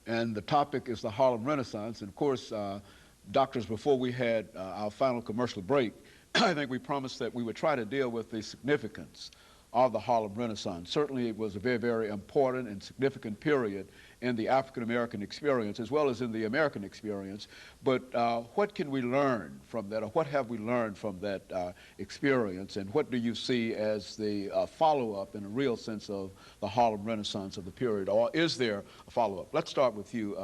and the topic is the Harlem Renaissance. And of course, doctors, before we had our final commercial break, I think we promised that we would try to deal with the significance of the Harlem Renaissance. Certainly it was a very, very important and significant period in the African-American experience as well as in the American experience. But what can we learn from that, or what have we learned from that experience, and what do you see as the follow-up in a real sense of the Harlem Renaissance of the period, or is there a follow-up? Let's start with you,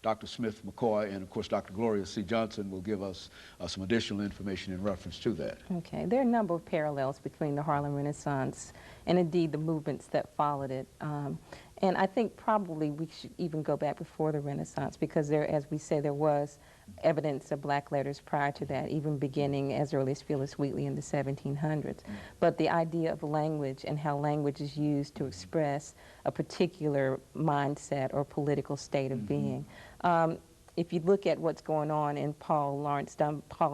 Dr. Smith-McKoy, and of course Dr. Gloria C. Johnson will give us some additional information in reference to that. Okay, there are a number of parallels between the Harlem Renaissance and indeed the movements that followed it. And I think probably we should even go back before the Renaissance, because there, as we say, there was evidence of black letters prior to that, even beginning as early as Phyllis Wheatley in the 1700s. But the idea of language and how language is used to express a particular mindset or political state of being. If you look at what's going on in Paul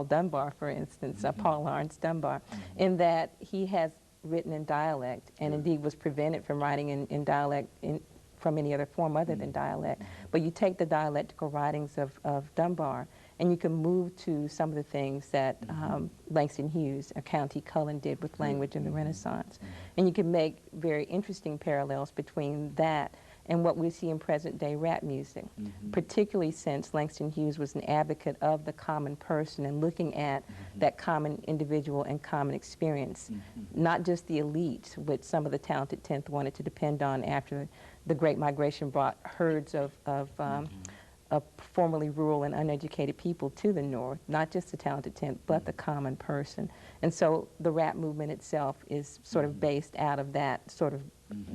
Dunbar, for instance, Paul Laurence Dunbar, in that he has written in dialect, and indeed was prevented from writing in dialect from any other form other than dialect. But you take the dialectical writings of Dunbar, and you can move to some of the things that Langston Hughes, County Cullen, did with language in the Renaissance. And you can make very interesting parallels between that and what we see in present-day rap music, particularly since Langston Hughes was an advocate of the common person and looking at that common individual and common experience, not just the elite, which some of the talented 10th wanted to depend on after the Great Migration brought herds of formerly rural and uneducated people to the North, not just the talented 10th, but the common person. And so the rap movement itself is sort of based out of that sort of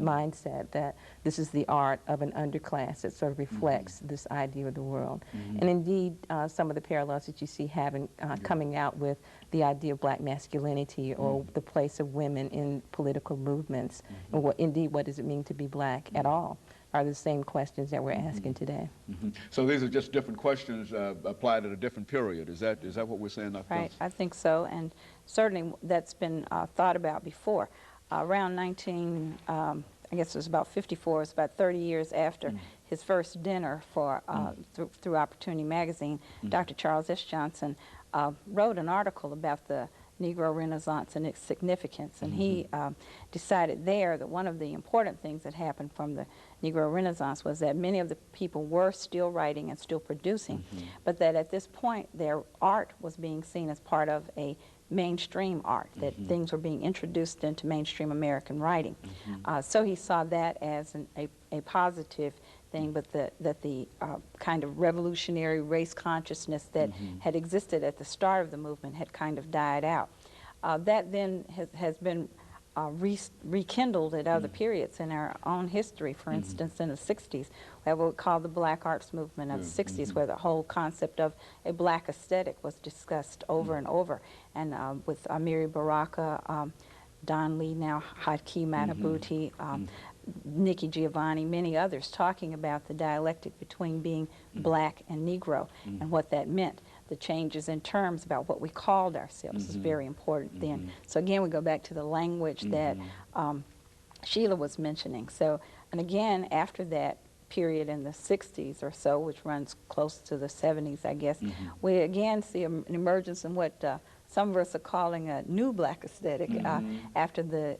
mindset that this is the art of an underclass that sort of reflects this idea of the world. And indeed, some of the parallels that you see having coming out with the idea of black masculinity or the place of women in political movements, and what does it mean to be black at all, are the same questions that we're asking today. So these are just different questions applied at a different period. Is that what we're saying, Dr. Right, I think so, and certainly that's been thought about before. Around I guess it was about 54, it was about 30 years after his first dinner for through Opportunity magazine, Dr. Charles S. Johnson wrote an article about the Negro Renaissance and its significance, and he decided there that one of the important things that happened from the Negro Renaissance was that many of the people were still writing and still producing, but that at this point their art was being seen as part of a mainstream art, that things were being introduced into mainstream American writing. So he saw that as a positive thing, but that the kind of revolutionary race consciousness that had existed at the start of the movement had kind of died out. That then has been rekindled at other periods in our own history. For instance, in the 60s, we have what we call the Black Arts Movement of the 60s, where the whole concept of a black aesthetic was discussed over and over. And with Amiri Baraka, Don Lee, now Haki Madhubuti, Nikki Giovanni, many others, talking about the dialectic between being black and Negro and what that meant. The changes in terms about what we called ourselves is very important then. So again, we go back to the language that Sheila was mentioning. So, and again, after that period in the 60s or so, which runs close to the 70s, I guess, we again see an emergence in what some of us are calling a new black aesthetic after the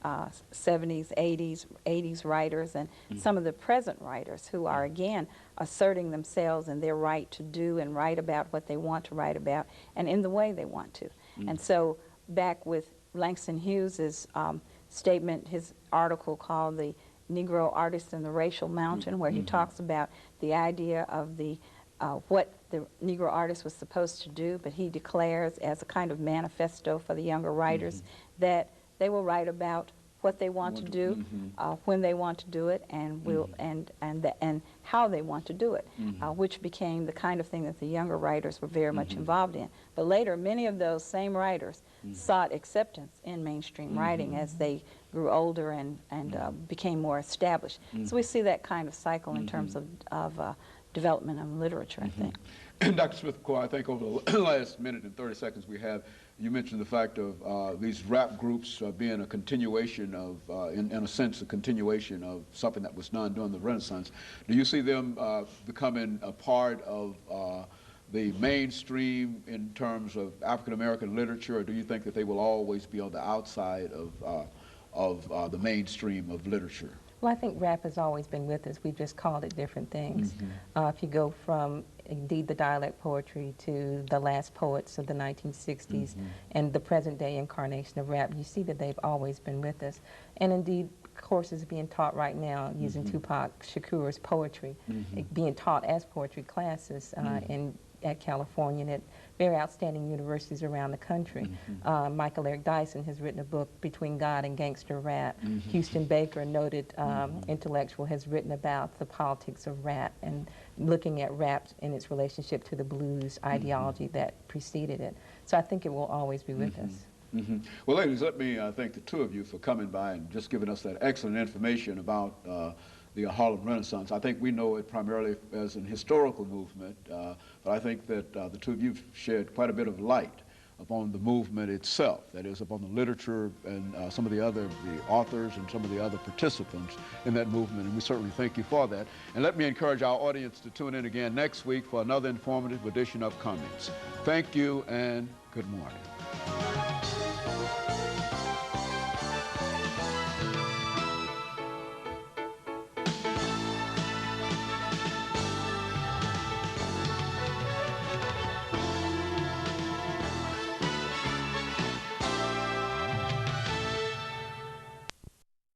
70s, 80s writers and some of the present writers who are again asserting themselves and their right to do and write about what they want to write about and in the way they want to. And so back with Langston Hughes's statement, his article called The Negro Artist and the Racial Mountain, where he talks about the idea of the what the Negro artist was supposed to do, but he declares as a kind of manifesto for the younger writers that they will write about what they want to do, when they want to do it, and and how they want to do it, which became the kind of thing that the younger writers were very much involved in. But later, many of those same writers sought acceptance in mainstream writing as they grew older and became more established. So we see that kind of cycle in terms of development of literature, I think. Dr. Smith-McKoy, I think over the last minute and 30 seconds we have, You mentioned the fact of these rap groups being a continuation of, in a sense, a continuation of something that was done during the Renaissance. Do you see them becoming a part of the mainstream in terms of African-American literature, or do you think that they will always be on the outside of the mainstream of literature? Well, I think rap has always been with us. We've just called it different things. If you go from, indeed, the dialect poetry to the last poets of the 1960s and the present-day incarnation of rap, you see that they've always been with us. And indeed, courses being taught right now using Tupac Shakur's poetry, being taught as poetry classes at California and at very outstanding universities around the country. Michael Eric Dyson has written a book, Between God and Gangster Rap. Houston Baker, a noted intellectual, has written about the politics of rap and looking at rap in its relationship to the blues ideology that preceded it. So I think it will always be with us. Well, ladies, let me thank the two of you for coming by and just giving us that excellent information about the Harlem Renaissance. I think we know it primarily as an historical movement, but I think that the two of you shed quite a bit of light upon the movement itself, that is, upon the literature and some of the authors and some of the other participants in that movement, and we certainly thank you for that. And let me encourage our audience to tune in again next week for another informative edition of Comments. Thank you and good morning.